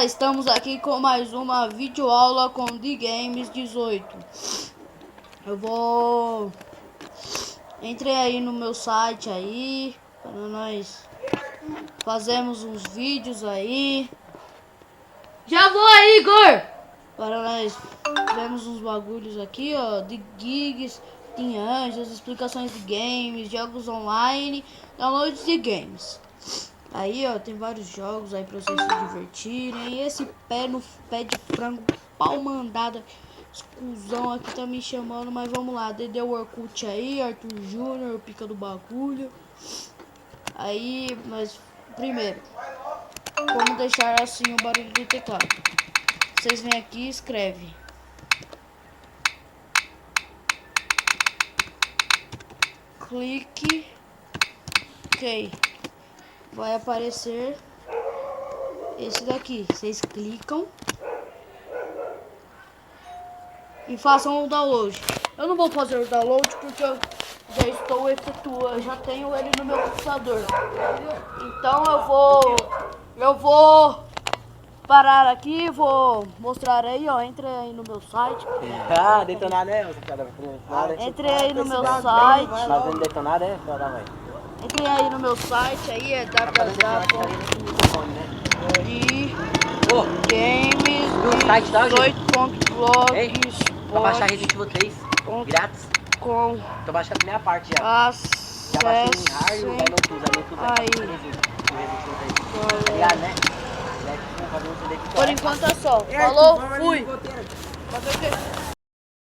galera, estamos aqui com mais uma videoaula com The Games 18. Eu vou... Entrei aí no meu site aí, para nós fazermos uns vídeos aí. Já vou aí, Igor! Para nós fazermos uns bagulhos aqui, ó, de gigs, de anjos, explicações de games, jogos online, downloads de games. Aí, ó, tem vários jogos aí pra vocês se divertirem. E esse pé no pé de frango, pau mandada, exclusão aqui tá me chamando, mas vamos lá. Dedê Orkut aí, Arthur Júnior, pica do bagulho. Aí, mas primeiro, como deixar assim o barulho do teclado? Vocês vêm aqui e escreve. Clique. Ok. Vai aparecer esse daqui. Vocês clicam e façam o download. Eu não vou fazer o download porque eu já estou efetuando, já tenho ele no meu computador. Então eu vou parar aqui, vou mostrar aí, ó. Entre aí no meu site. Ah, detonado é? Entre aí no meu site. Fazendo detonado é? Entre aí no meu site, aí é www.games18.blogspot. Pra baixar Resident Evil 3 grátis. Tô baixando a primeira parte já. Já baixei em Hard e vai no YouTube. Aí. Obrigado, né? Por enquanto é só. Falou, fui. Fazer o quê?